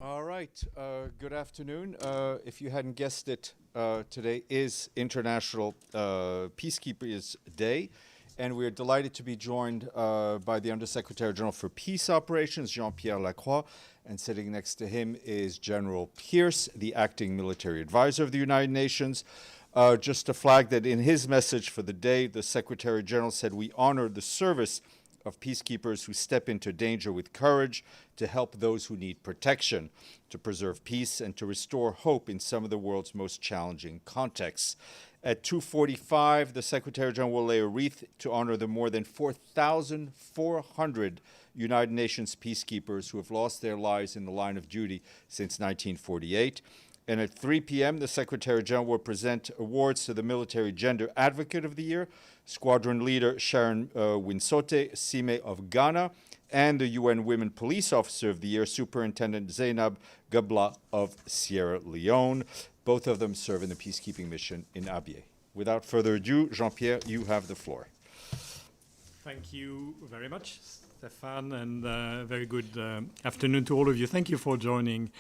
All right, good afternoon. If you hadn't guessed it, today is International Peacekeepers Day, and we're delighted to be joined by the Undersecretary General for Peace Operations, Jean-Pierre Lacroix, and sitting next to him is General Pierce, the Acting Military Advisor of the United Nations. Just to flag that in his message for the day, the Secretary General said, "We honor the service of peacekeepers who step into danger with courage to help those who need protection, to preserve peace, and to restore hope in some of the world's most challenging contexts." At 2:45, the Secretary General will lay a wreath to honor the more than 4,400 United Nations peacekeepers who have lost their lives in the line of duty since 1948. And at 3 p.m., the Secretary General will present awards to the Military Gender Advocate of the Year, Squadron Leader Sharon Winsote Sime of Ghana, and the UN Women Police Officer of the Year, Superintendent Zainab Gabla of Sierra Leone. Both of them serve in the peacekeeping mission in Abyei. Without further ado, Jean-Pierre, you have the floor. Thank you very much, Stefan, and very good afternoon to all of you. Thank you for joining,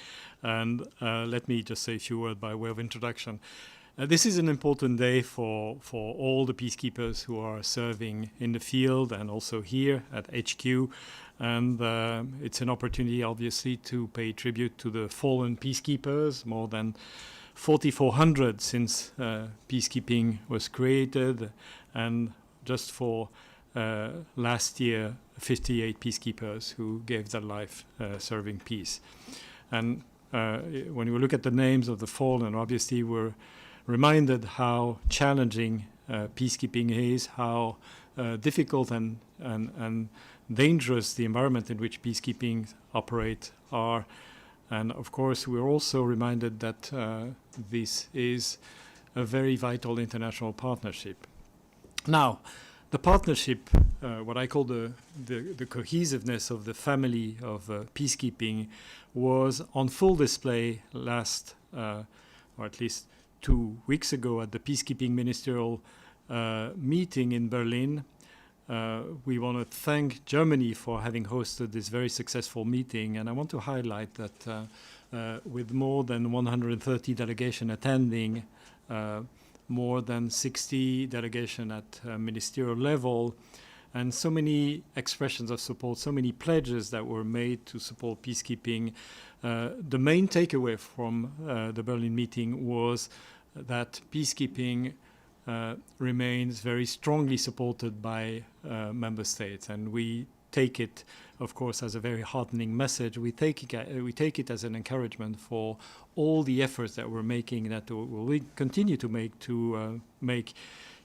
and let me just say a few words by way of introduction. This is an important day for all the peacekeepers who are serving in the field and also here at HQ, and it's an opportunity, obviously, to pay tribute to the fallen peacekeepers, more than 4,400 since peacekeeping was created, and just for last year, 58 peacekeepers who gave their life serving peace. And when we look at the names of the fallen, obviously we're reminded how challenging peacekeeping is, how difficult and dangerous the environment in which peacekeeping operate are. And of course, we're also reminded that this is a very vital international partnership. Now, the partnership, what I call the cohesiveness of the family of peacekeeping, was on full display last, or at least 2 weeks ago, at the Peacekeeping Ministerial meeting in Berlin. We want to thank Germany for having hosted this very successful meeting, and I want to highlight that with more than 130 delegations attending, more than 60 delegations at ministerial level, and so many expressions of support, so many pledges that were made to support peacekeeping. The main takeaway from the Berlin meeting was that peacekeeping remains very strongly supported by member states, and we take it, of course, as a very heartening message. We take it as an encouragement for all the efforts that we're making, that we'll continue to make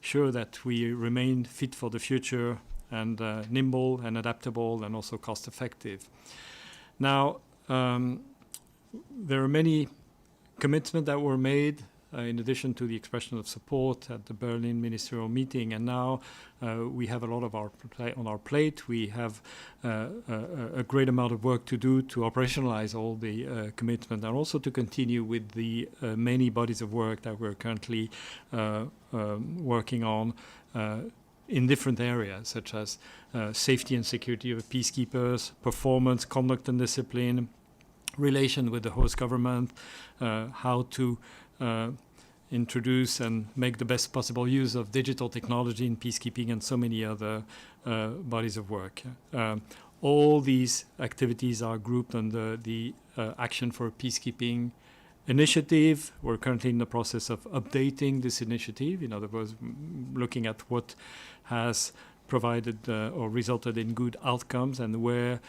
sure that we remain fit for the future and nimble and adaptable and also cost effective. Now, there are many commitments that were made in addition to the expression of support at the Berlin ministerial meeting, and now we have a lot of on our plate. We have a great amount of work to do to operationalize all the commitment, and also to continue with the many bodies of work that we're currently working on in different areas, such as safety and security of peacekeepers, performance, conduct and discipline, relation with the host government, how to introduce and make the best possible use of digital technology in peacekeeping, and so many other bodies of work. All these activities are grouped under the Action for Peacekeeping initiative. We're currently in the process of updating this initiative, in other words, looking at what has provided or resulted in good outcomes, and where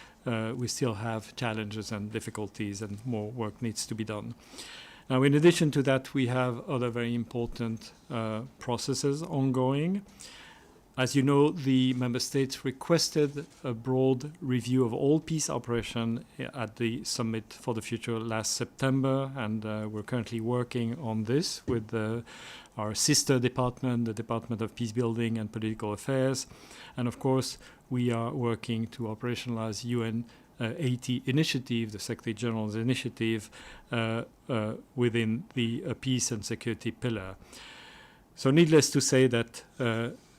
we still have challenges and difficulties and more work needs to be done. Now, in addition to that, we have other very important processes ongoing. As you know, the member states requested a broad review of all peace operations at the Summit for the Future last September, and we're currently working on this with our sister department, the Department of Peacebuilding and Political Affairs. And of course, we are working to operationalize UN 80 initiative, the Secretary General's initiative, within the peace and security pillar. So needless to say that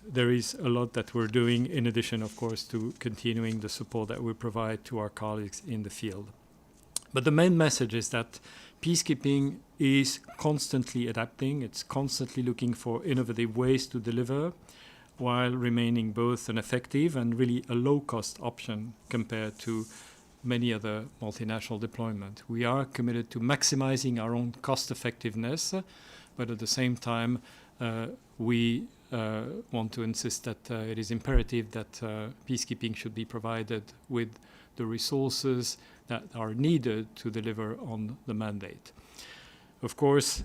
there is a lot that we're doing, in addition, of course, to continuing the support that we provide to our colleagues in the field. But the main message is that peacekeeping is constantly adapting. It's constantly looking for innovative ways to deliver while remaining both an effective and really a low-cost option compared to many other multinational deployments. We are committed to maximizing our own cost effectiveness, but at the same time, we want to insist that it is imperative that peacekeeping should be provided with the resources that are needed to deliver on the mandate. Of course,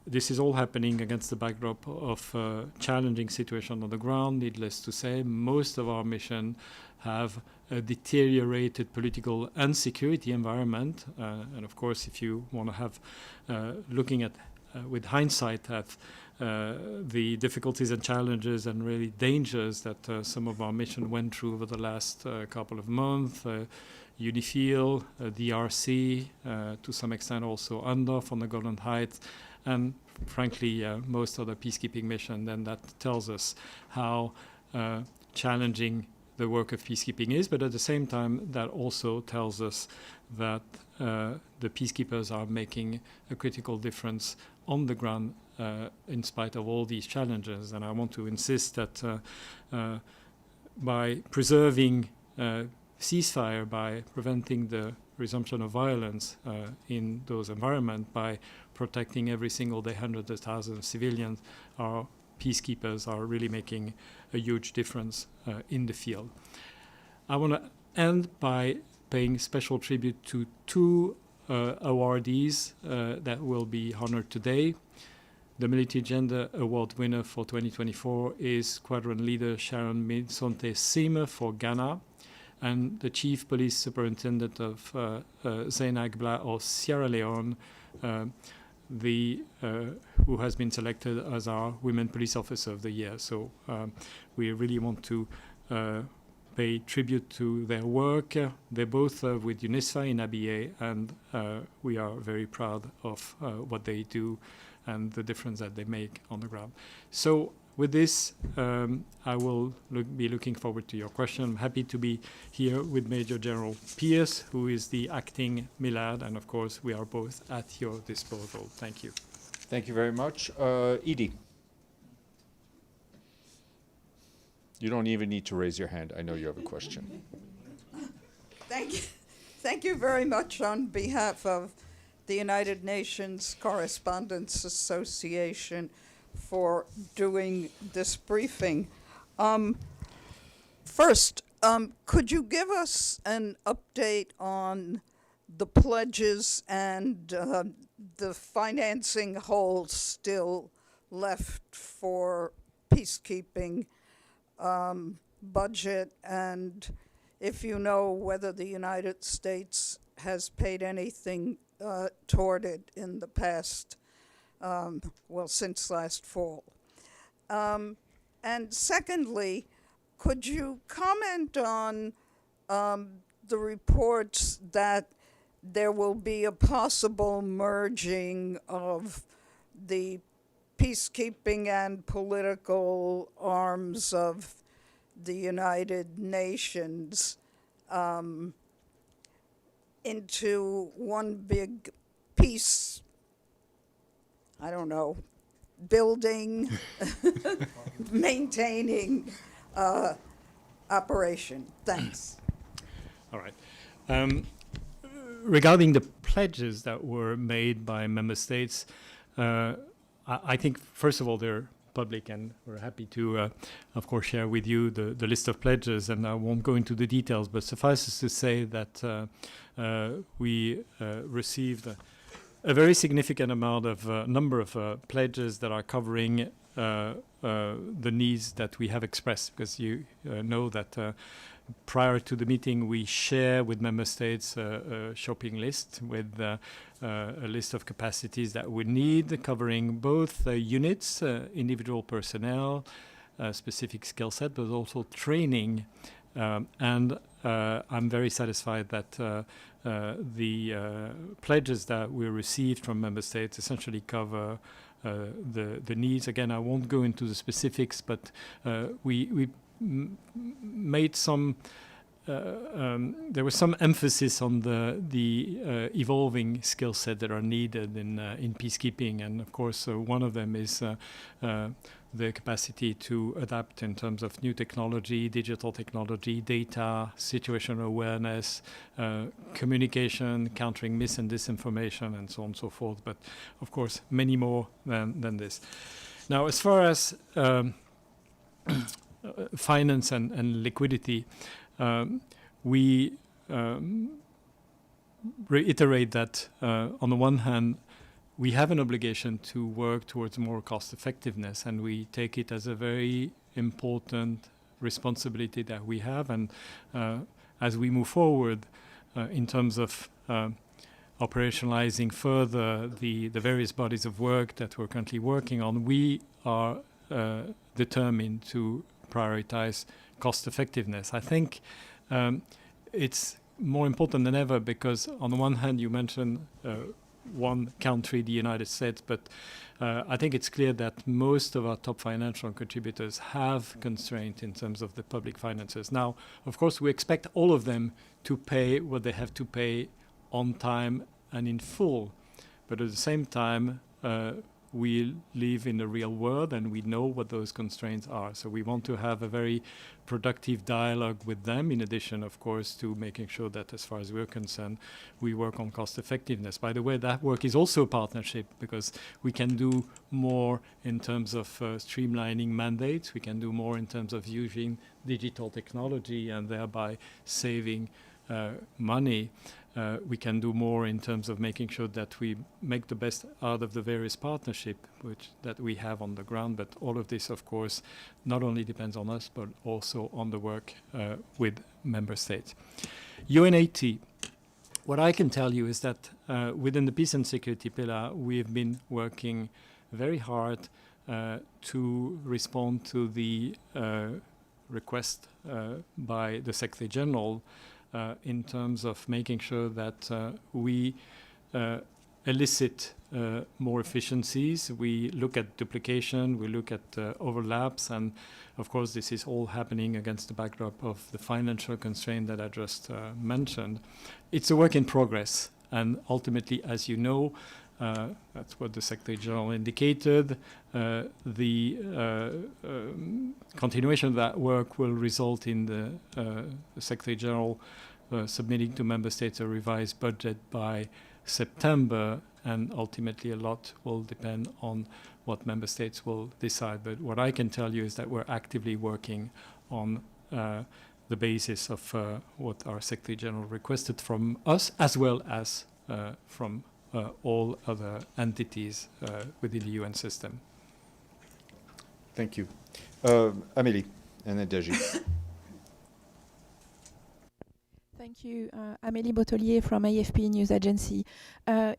this is all happening against the backdrop of a challenging situation on the ground. Needless to say, most of our mission have a deteriorated political and security environment. And of course, if you want to have, looking at, with hindsight at the difficulties and challenges and really dangers that some of our mission went through over the last couple of months, UNIFIL, DRC, to some extent also UNDOF on the Golan Heights, and frankly, most other peacekeeping mission, then that tells us how challenging the work of peacekeeping is, but at the same time, that also tells us that the peacekeepers are making a critical difference on the ground in spite of all these challenges. And I want to insist that by preserving ceasefire, by preventing the resumption of violence in those environments, by protecting every single day hundreds of thousands of civilians, our peacekeepers are really making a huge difference in the field. I want to end by paying special tribute to two awardees that will be honored today. The Military Gender Award winner for 2024 is Squadron Leader Sharon Minsonte Sima for Ghana, and the Chief Police Superintendent of Zenagbla of Sierra Leone, who has been selected as our Women Police Officer of the Year. So we really want to pay tribute to their work. They both serve with UNISFA in ABA, and we are very proud of what they do and the difference that they make on the ground. So with this, I will be looking forward to your question. I'm happy to be here with Major General Pierce, who is the acting MILAD, and of course, we are both at your disposal. Thank you. Thank you very much. Edie. You don't even need to raise your hand. I know you have a question. Thank you. Thank you very much on behalf of the United Nations Correspondents Association for doing this briefing. First, could you give us an update on the pledges and the financing holes still left for peacekeeping budget, and if you know whether the United States has paid anything toward it in the past, since last fall. And secondly, could you comment on the reports that there will be a possible merging of the peacekeeping and political arms of the United Nations into one big peace, I don't know, building, maintaining operation? Thanks. All right. Regarding the pledges that were made by member states, I think, first of all, they're public, and we're happy to, of course, share with you the list of pledges, and I won't go into the details, but suffice it to say that we received a very significant amount of number of pledges that are covering the needs that we have expressed, because you know that prior to the meeting, we share with member states a shopping list with a list of capacities that we need, covering both units, individual personnel, specific skill set, but also training. And I'm very satisfied that the pledges that we received from member states essentially cover the needs. Again, I won't go into the specifics, but we made some there was some emphasis on the evolving skill set that are needed in peacekeeping, and of course one of them is the capacity to adapt in terms of new technology, digital technology, data, situational awareness, communication, countering mis and disinformation, and so on and so forth. But of course, many more than this. Now, as far as finance and liquidity, we reiterate that on the one hand, we have an obligation to work towards more cost effectiveness, and we take it as a very important responsibility that we have. And as we move forward in terms of operationalizing further the various bodies of work that we're currently working on, we are determined to prioritize cost effectiveness. I think it's more important than ever because on the one hand, you mentioned one country, the United States, but I think it's clear that most of our top financial contributors have constraints in terms of the public finances. Now, of course, we expect all of them to pay what they have to pay on time and in full, but at the same time, we live in the real world and we know what those constraints are. So we want to have a very productive dialogue with them, in addition, of course, to making sure that as far as we're concerned, we work on cost effectiveness. By the way, that work is also a partnership because we can do more in terms of streamlining mandates. We can do more in terms of using digital technology and thereby saving money. We can do more in terms of making sure that we make the best out of the various partnerships that we have on the ground. But all of this, of course, not only depends on us, but also on the work with member states. UNAT, what I can tell you is that within the peace and security pillar, we've been working very hard to respond to the request by the Secretary General in terms of making sure that we elicit more efficiencies. We look at duplication, we look at overlaps, and of course this is all happening against the backdrop of the financial constraint that I just mentioned. It's a work in progress, and ultimately, as you know, that's what the Secretary General indicated. The continuation of that work will result in the Secretary General submitting to Member States a revised budget by September, and ultimately a lot will depend on what Member States will decide. But what I can tell you is that we're actively working on the basis of what our Secretary General requested from us, as well as from all other entities within the UN system. Thank you. Amélie, and then Deji. Thank you. Amélie Bottelier from AFP News Agency.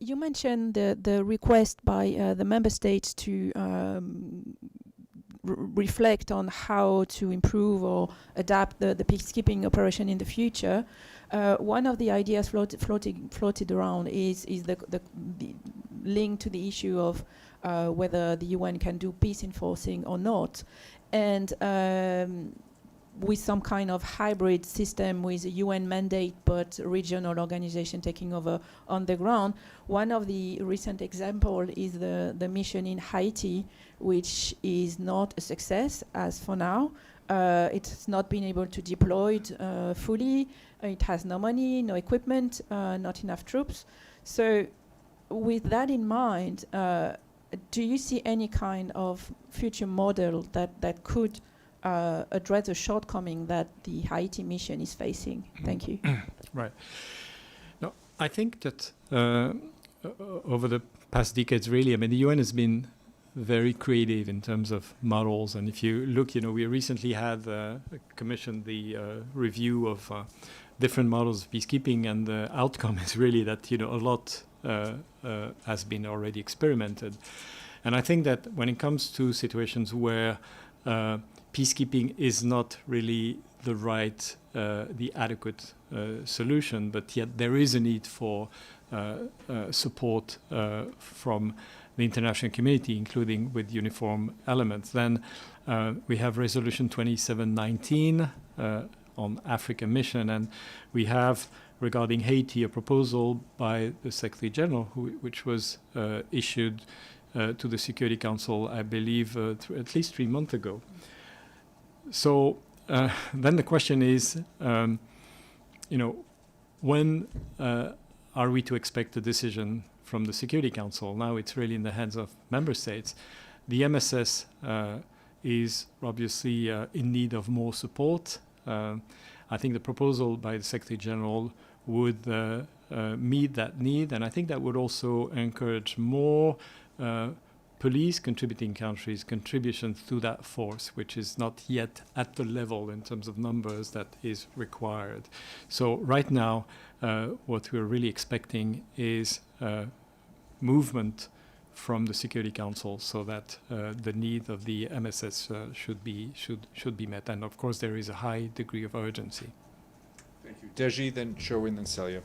You mentioned the request by the member states to reflect on how to improve or adapt the peacekeeping operation in the future. One of the ideas floated around is the link to the issue of whether the UN can do peace enforcing or not, and with some kind of hybrid system with a UN mandate but regional organization taking over on the ground. One of the recent examples is the mission in Haiti, which is not a success as for now. It's not been able to deploy fully. It has no money, no equipment, not enough troops. So with that in mind, do you see any kind of future model that could address the shortcoming that the Haiti mission is facing? Thank you. Right. No, I think that over the past decades, really, I mean, the UN has been very creative in terms of models. And if you look, we recently had commissioned the review of different models of peacekeeping, and the outcome is really that, a lot has been already experimented. And I think that when it comes to situations where peacekeeping is not really the adequate solution, but yet there is a need for support from the international community, including with uniform elements, then we have Resolution 2719 on Africa mission, and we have regarding Haiti a proposal by the Secretary General, which was issued to the Security Council, I believe, at least 3 months ago. So then the question is, when are we to expect a decision from the Security Council? Now it's really in the hands of member states. The MSS is obviously in need of more support. I think the proposal by the Secretary General would meet that need, and I think that would also encourage more police contributing countries' contributions to that force, which is not yet at the level in terms of numbers that is required. So right now, what we're really expecting is movement from the Security Council so that the need of the MSS should be met. And of course, there is a high degree of urgency. Thank you. Deji, then Sherwin, then Celia.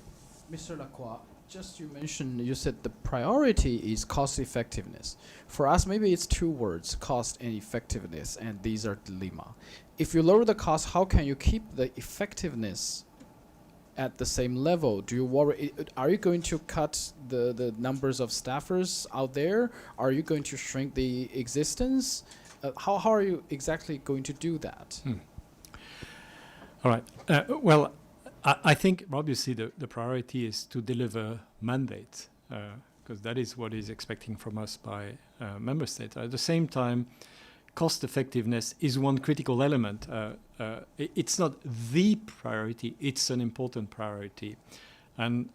Mr. Lacroix, just you said the priority is cost effectiveness. For us, maybe it's 2 words, cost and effectiveness, and these are dilemma. If you lower the cost, how can you keep the effectiveness at the same level? Do you worry, are you going to cut the numbers of staffers out there? Are you going to shrink the existence? How are you exactly going to do that? All right. Well, I think obviously the priority is to deliver mandates, because that is what is expecting from us by member states. At the same time, cost effectiveness is one critical element. It's not the priority, it's an important priority. And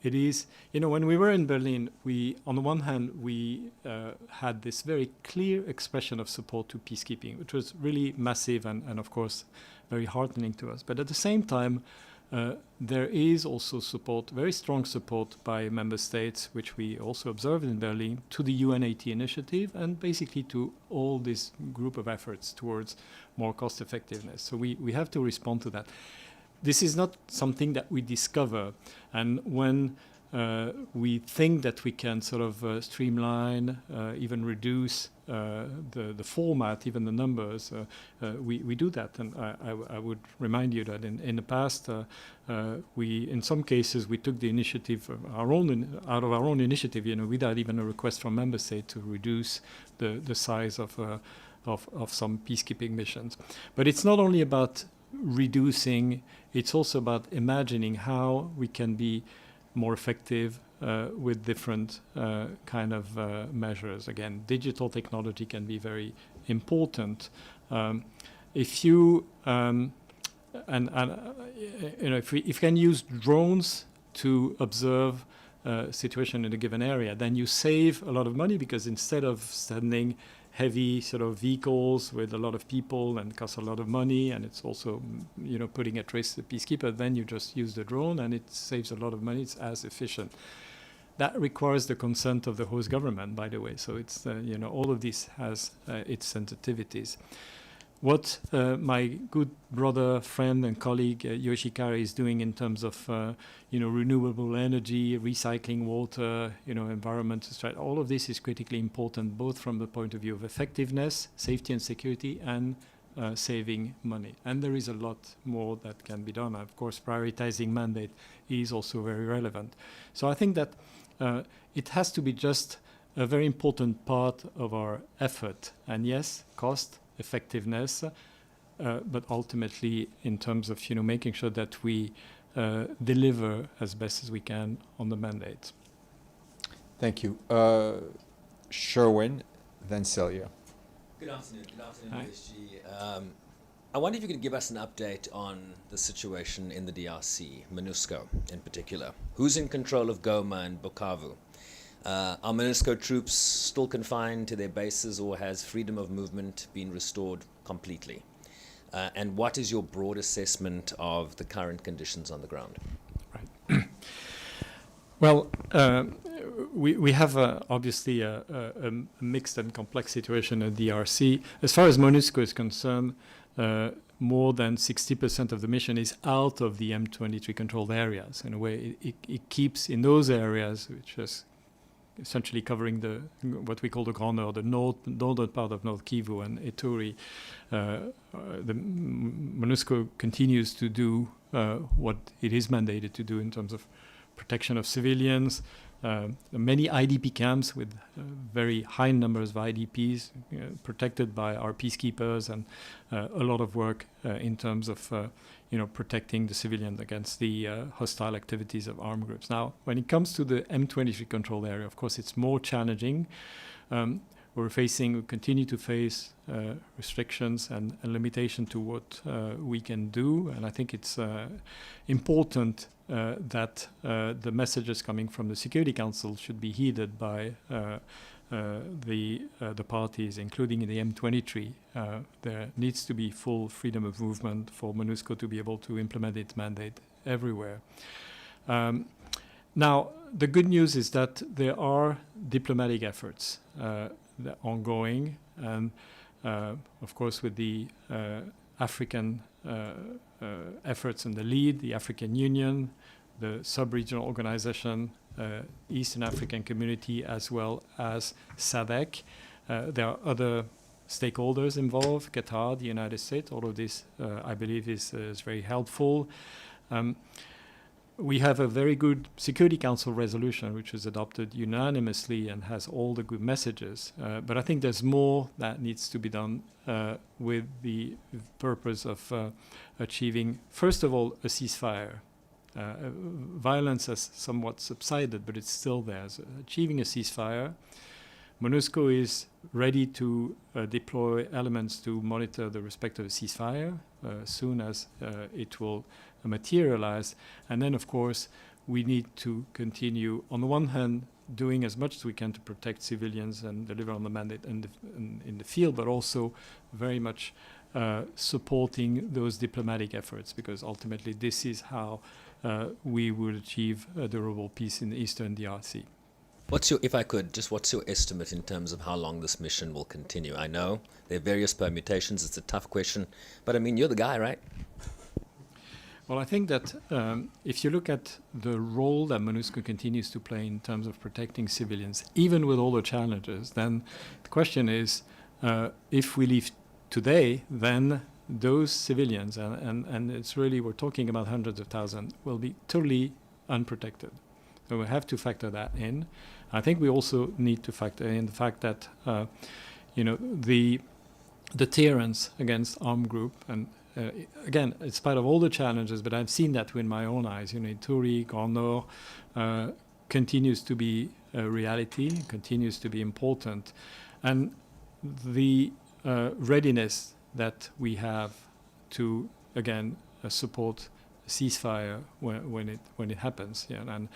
it is, when we were in Berlin, on the one hand, we had this very clear expression of support to peacekeeping, which was really massive and of course, very heartening to us. But at the same time, there is also support, very strong support by member states, which we also observed in Berlin, to the UN initiative and basically to all this group of efforts towards more cost effectiveness. So we have to respond to that. This is not something that we discover. And when we think that we can sort of streamline, even reduce the format, even the numbers, we do that. And I would remind you that in the past, in some cases, we took the initiative out of our own initiative, without even a request from member state to reduce the size of some peacekeeping missions. But it's not only about reducing, it's also about imagining how we can be more effective with different kind of measures. Again, digital technology can be very important. If you if we can use drones to observe situation in a given area, then you save a lot of money, because instead of sending heavy sort of vehicles with a lot of people and costs a lot of money, and it's also putting at risk the peacekeeper, then you just use the drone and it saves a lot of money. It's as efficient. That requires the consent of the host government, by the way. So it's all of this has its sensitivities. What my good brother, friend, and colleague Yoshikare is doing in terms of renewable energy, recycling water, environmental strategy, all of this is critically important, both from the point of view of effectiveness, safety and security, and saving money. And there is a lot more that can be done. Of course, prioritizing mandate is also very relevant. So I think that it has to be just a very important part of our effort. And yes, cost, effectiveness, but ultimately in terms of making sure that we deliver as best as we can on the mandate. Thank you. Sherwin, then Celia. Good afternoon. Good afternoon, SG. I wonder if you could give us an update on the situation in the DRC, MONUSCO in particular. Who's in control of Goma and Bukavu? Are MONUSCO troops still confined to their bases, or has freedom of movement been restored completely? And what is your broad assessment of the current conditions on the ground? Right. Well, we have obviously a mixed and complex situation in the DRC. As far as MONUSCO is concerned, more than 60% of the mission is out of the M23 controlled areas. In a way, it keeps in those areas, which is essentially covering what we call the Grand Nord, the northern part of North Kivu and Ituri. The MONUSCO continues to do what it is mandated to do in terms of protection of civilians. Many IDP camps with very high numbers of IDPs protected by our peacekeepers, and a lot of work in terms of protecting the civilians against the hostile activities of armed groups. Now, when it comes to the M23 controlled area, of course, it's more challenging. We continue to face restrictions and limitation to what we can do, and I think it's important that the messages coming from the Security Council should be heeded by the parties, including in the M23. There needs to be full freedom of movement for MONUSCO to be able to implement its mandate everywhere. Now, the good news is that there are diplomatic efforts that are ongoing, and of course with the African efforts in the lead, the African Union, the sub-regional organization, Eastern African Community, as well as SADC. There are other stakeholders involved, Qatar, the United States. All of this, I believe, is very helpful. We have a very good Security Council resolution, which was adopted unanimously and has all the good messages. But I think there's more that needs to be done with the purpose of achieving, first of all, a ceasefire. Violence has somewhat subsided, but it's still there. So achieving a ceasefire. MONUSCO is ready to deploy elements to monitor the respect of a ceasefire as soon as it will materialize. And then, of course, we need to continue, on the one hand, doing as much as we can to protect civilians and deliver on the mandate in the field, but also very much supporting those diplomatic efforts, because ultimately this is how we will achieve a durable peace in the Eastern DRC. What's your estimate in terms of how long this mission will continue? I know there are various permutations. It's a tough question, but I mean, you're the guy, right? Well, I think that if you look at the role that MONUSCO continues to play in terms of protecting civilians, even with all the challenges, then the question is, if we leave today, then those civilians, and it's really, we're talking about hundreds of thousands, will be totally unprotected. So we have to factor that in. I think we also need to factor in the fact that, the deterrence against armed group, and again, in spite of all the challenges, but I've seen that with my own eyes. Ituri, Grand Nord continues to be a reality, continues to be important. And the readiness that we have to, again, support ceasefire when it happens. Yeah, and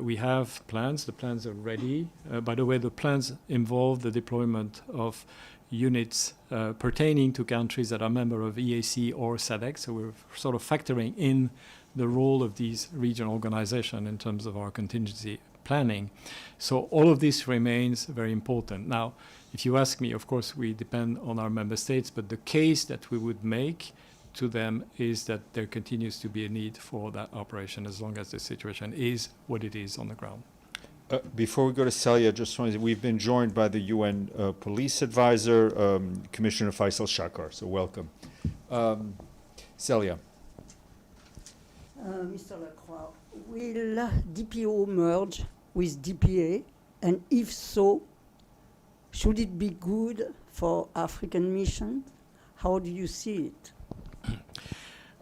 we have plans. The plans are ready. By the way, the plans involve the deployment of units pertaining to countries that are member of EAC or SADC. So we're sort of factoring in the role of these regional organizations in terms of our contingency planning. So all of this remains very important. Now, if you ask me, of course, we depend on our member states, but the case that we would make to them is that there continues to be a need for that operation as long as the situation is what it is on the ground. Before we go to Celia, just wanted we've been joined by the UN Police Advisor, Commissioner Faisal Shakar. So welcome. Celia. Mr. Lacroix, will DPO merge with DPA? And if so, should it be good for African missions? How do you see it?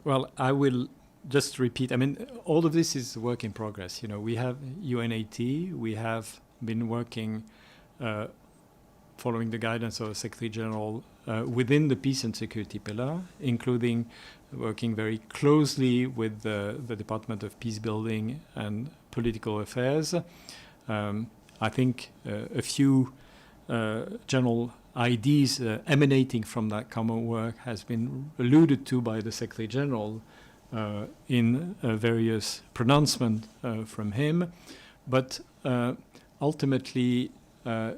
Well, I will just repeat. I mean, all of this is a work in progress. We have UNAT. We have been working, following the guidance of the Secretary General, within the peace and security pillar, including working very closely with the Department of Peace Building and Political Affairs. I think a few general ideas emanating from that common work has been alluded to by the Secretary General in various pronouncements from him. But ultimately, there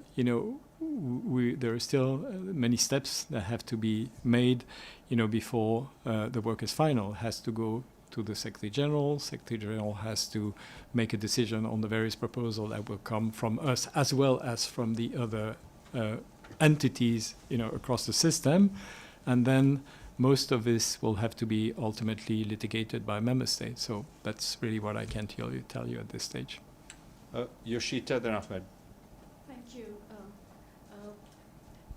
are still many steps that have to be made, before the work is final. It has to go to the Secretary General. Secretary General has to make a decision on the various proposals that will come from us as well as from the other entities, across the system. And then most of this will have to be ultimately litigated by member states. So that's really what I can tell you at this stage. Yoshita, then Ahmed. Thank you.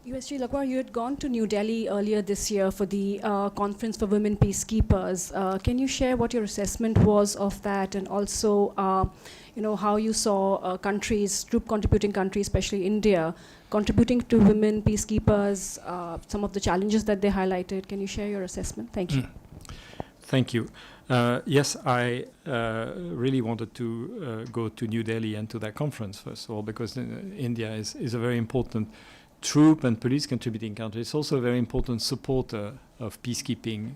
USG Lacroix, you had gone to New Delhi earlier this year for the Conference for Women Peacekeepers. Can you share what your assessment was of that, and also, how you saw countries, troop contributing countries, especially India, contributing to women peacekeepers, some of the challenges that they highlighted? Can you share your assessment? Thank you. Thank you. Yes, I really wanted to go to New Delhi and to that conference, first of all, because India is a very important troop and police contributing country. It's also a very important supporter of peacekeeping,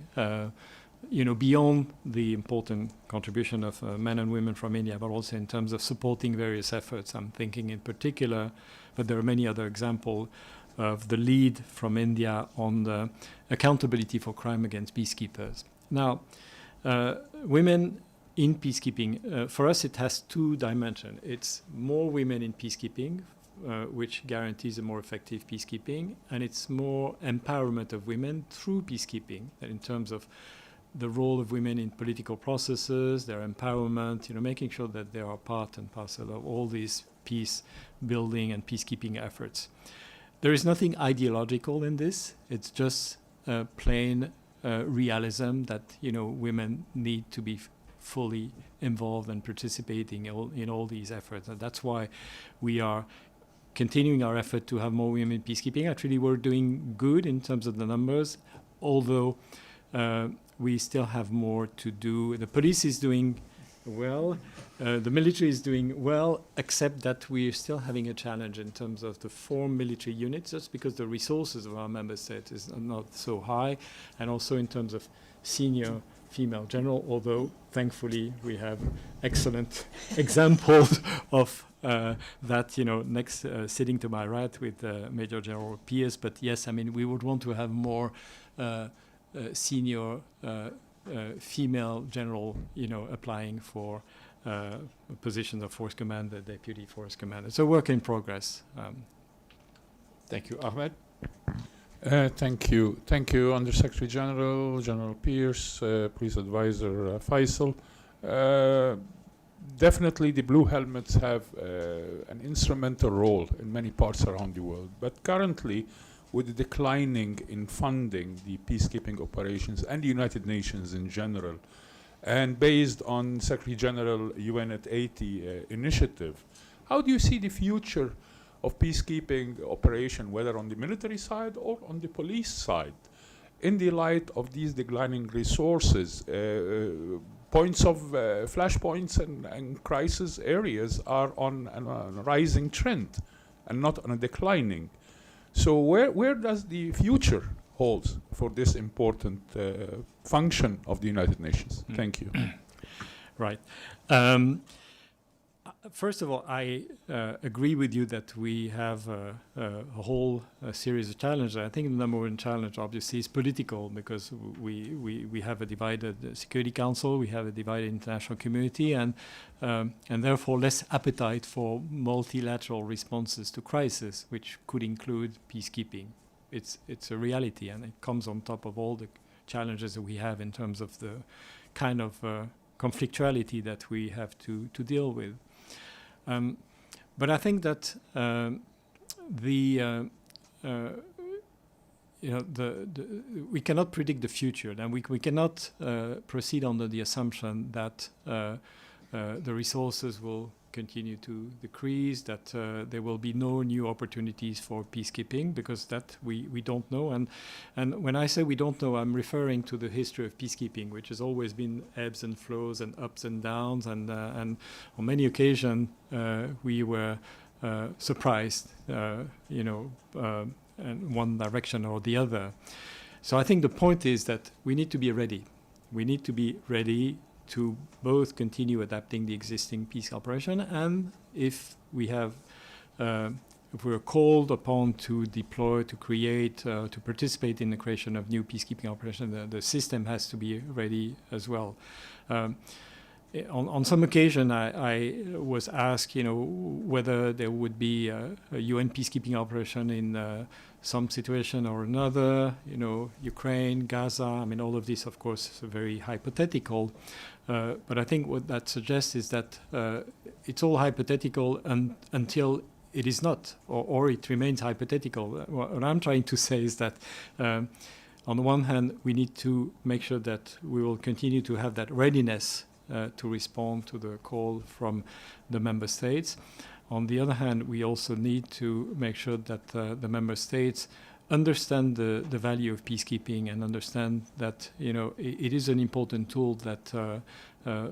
beyond the important contribution of men and women from India, but also in terms of supporting various efforts. I'm thinking in particular, but there are many other examples of the lead from India on the accountability for crime against peacekeepers. Now, women in peacekeeping, for us it has two dimensions. It's more women in peacekeeping, which guarantees a more effective peacekeeping, and it's more empowerment of women through peacekeeping, in terms of the role of women in political processes, their empowerment, making sure that they are part and parcel of all these peace building and peacekeeping efforts. There is nothing ideological in this. It's just plain realism that women need to be fully involved and participating in all these efforts. And that's why we are continuing our effort to have more women in peacekeeping. Actually, we're doing good in terms of the numbers, although we still have more to do. The police is doing well, the military is doing well, except that we're still having a challenge in terms of the formed military units, just because the resources of our member states is not so high, and also in terms of senior female general, although thankfully we have excellent examples of that, next sitting to my right with Major General Pierce. But yes, we would want to have more senior female general, applying for positions of force commander, deputy force commander. So work in progress. Thank you. Ahmed? Thank you. Thank you, Under-Secretary General, General Pierce, Police Advisor Faisal. Definitely the blue helmets have an instrumental role in many parts around the world. But currently, with the declining in funding the peacekeeping operations and the United Nations in general, and based on Secretary General UN at 80 initiative, how do you see the future of peacekeeping operation, whether on the military side or on the police side, in the light of these declining resources? Points of flashpoints and crisis areas are on a rising trend and not on a declining. So where does the future hold for this important function of the United Nations? Thank you. Right. First of all, I agree with you that we have a whole series of challenges. I think the number one challenge, obviously, is political, because we have a divided Security Council, we have a divided international community, and therefore less appetite for multilateral responses to crisis, which could include peacekeeping. It's a reality, and it comes on top of all the challenges that we have in terms of the kind of conflictuality that we have to deal with. But I think that we cannot predict the future, and we cannot proceed under the assumption that the resources will continue to decrease, that there will be no new opportunities for peacekeeping, because that we don't know. And when I say we don't know, I'm referring to the history of peacekeeping, which has always been ebbs and flows and ups and downs, and on many occasions we were surprised, in one direction or the other. So I think the point is that we need to be ready. We need to be ready to both continue adapting the existing peace operation, and if we have if we're called upon to deploy, to create, to participate in the creation of new peacekeeping operations, the system has to be ready as well. On some occasion, I was asked, whether there would be a UN peacekeeping operation in some situation or another, Ukraine, Gaza. I mean, all of this, of course, is very hypothetical. But I think what that suggests is that it's all hypothetical until it is not, or it remains hypothetical. What I'm trying to say is that on the one hand, we need to make sure that we will continue to have that readiness to respond to the call from the member states. On the other hand, we also need to make sure that the member states understand the value of peacekeeping and understand that it is an important tool that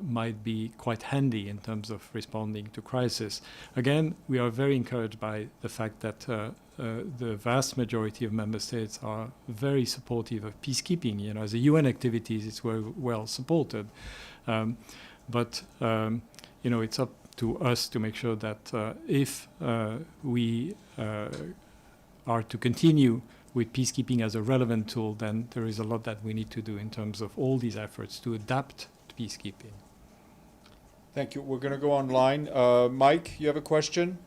might be quite handy in terms of responding to crisis. Again, we are very encouraged by the fact that the vast majority of member states are very supportive of peacekeeping. As a UN activities, it's very well supported. But it's up to us to make sure that if we are to continue with peacekeeping as a relevant tool, then there is a lot that we need to do in terms of all these efforts to adapt to peacekeeping. Thank you. We're going to go online. Mike, you have a question?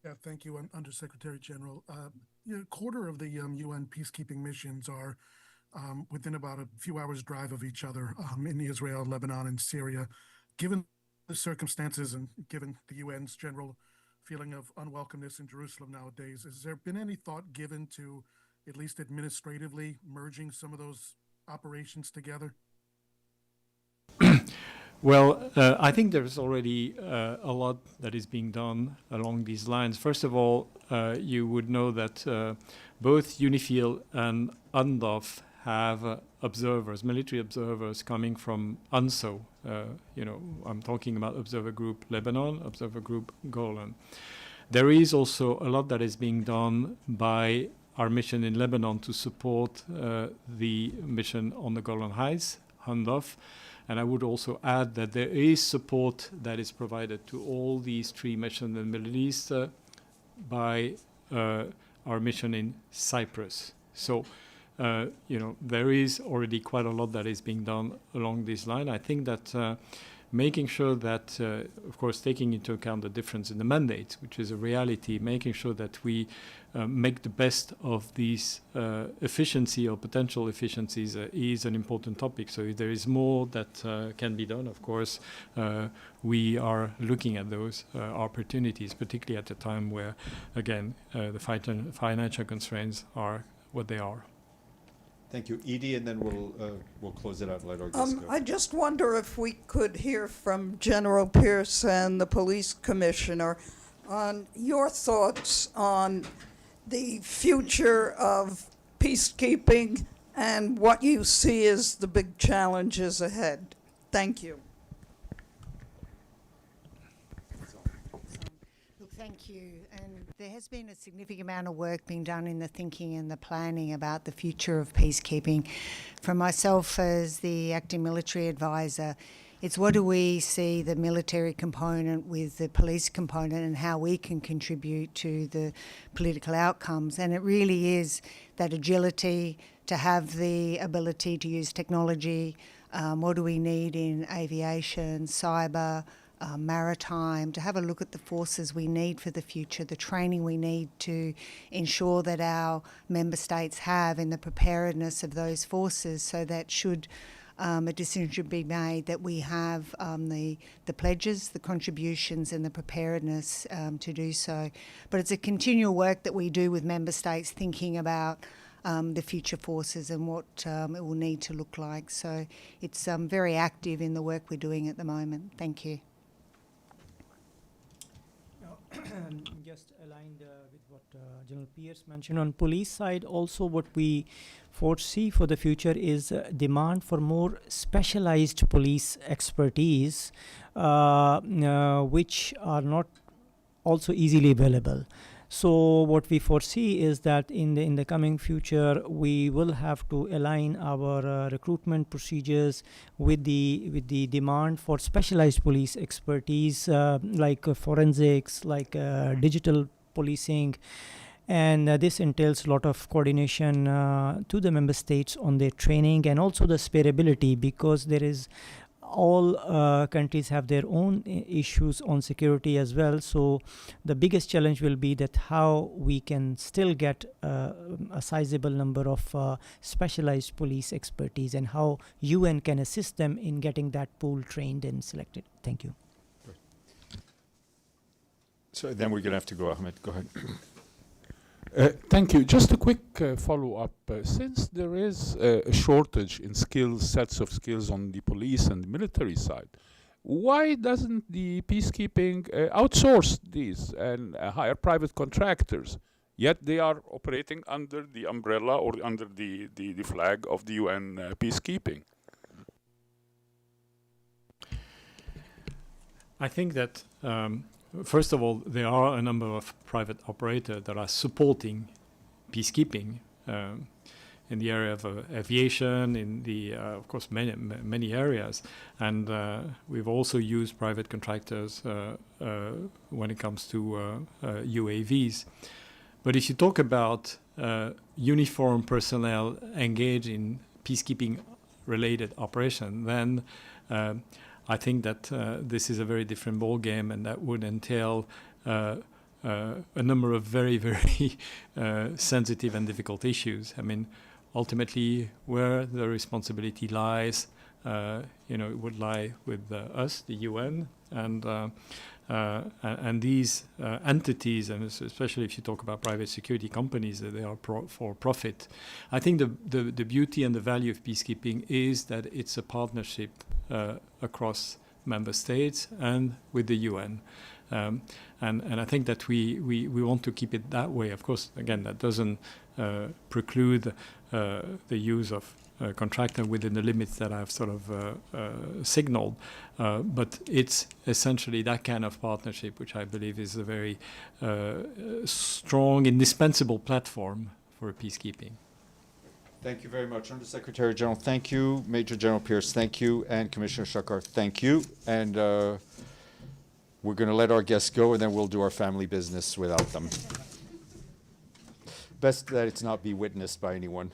Yeah, thank you, Undersecretary General. A quarter of the UN peacekeeping missions are within about a few hours' drive of each other in Israel, Lebanon, and Syria. Given the circumstances and given the UN's general feeling of unwelcomeness in Jerusalem nowadays, has there been any thought given to, at least administratively, merging some of those operations together? Well, I think there's already a lot that is being done along these lines. First of all, you would know that both UNIFIL and UNDOF have observers, military observers coming from UNSO. I'm talking about Observer Group Lebanon, Observer Group Golan. There is also a lot that is being done by our mission in Lebanon to support the mission on the Golan Heights, UNDOF. And I would also add that there is support that is provided to all these three missions in the Middle East by our mission in Cyprus. So, there is already quite a lot that is being done along this line. I think that making sure that, of course, taking into account the difference in the mandate, which is a reality, making sure that we make the best of these efficiency or potential efficiencies is an important topic. So if there is more that can be done, of course, we are looking at those opportunities, particularly at a time where, again, the financial constraints are what they are. Thank you. Edie, and then we'll close it out and let our guests go. I just wonder if we could hear from General Pierce and the Police Commissioner on your thoughts on the future of peacekeeping and what you see as the big challenges ahead. Thank you. Thank you. And there has been a significant amount of work being done in the thinking and the planning about the future of peacekeeping. For myself as the acting military advisor, it's what do we see the military component with the police component and how we can contribute to the political outcomes. And it really is that agility, to have the ability to use technology. What do we need in aviation, cyber, maritime, to have a look at the forces we need for the future, the training we need to ensure that our member states have in the preparedness of those forces, so that should a decision should be made that we have the pledges, the contributions and the preparedness to do so. But it's a continual work that we do with member states thinking about the future forces and what it will need to look like. So it's very active in the work we're doing at the moment. Thank you. Just aligned with what General Pierce mentioned on police side, also what we foresee for the future is demand for more specialized police expertise, which are not also easily available. So what we foresee is that in the coming future, we will have to align our recruitment procedures with the demand for specialized police expertise, like forensics, like digital policing. And this entails a lot of coordination to the member states on their training, and also the spareability, because there is all countries have their own issues on security as well. So the biggest challenge will be that how we can still get a sizable number of specialized police expertise, and how UN can assist them in getting that pool trained and selected. Thank you. So then we're going to have to go, Ahmed. Go ahead. Thank you. Just a quick follow-up. Since there is a shortage in skills, sets of skills on the police and the military side, why doesn't the peacekeeping outsource these and hire private contractors? Yet they are operating under the umbrella or under the flag of the UN peacekeeping. I think that first of all, there are a number of private operators that are supporting peacekeeping in the area of aviation, in the, of course, many areas. And we've also used private contractors when it comes to UAVs. But if you talk about uniformed personnel engaged in peacekeeping-related operation, then I think that this is a very different ballgame, and that would entail a number of very, very sensitive and difficult issues. I mean, ultimately, where the responsibility lies, it would lie with us, the UN, and these entities, and especially if you talk about private security companies, that they are for profit. I think the beauty and the value of peacekeeping is that it's a partnership across member states and with the UN. And I think that we want to keep it that way. Of course, again, that doesn't preclude the use of contractor within the limits that I've sort of signaled. But it's essentially that kind of partnership, which I believe is a very strong, indispensable platform for peacekeeping. Thank you very much, Undersecretary General. Thank you, Major General Pierce. Thank you, and Commissioner Shakar. Thank you. And we're going to let our guests go, and then we'll do our family business without them. Best that it's not be witnessed by anyone.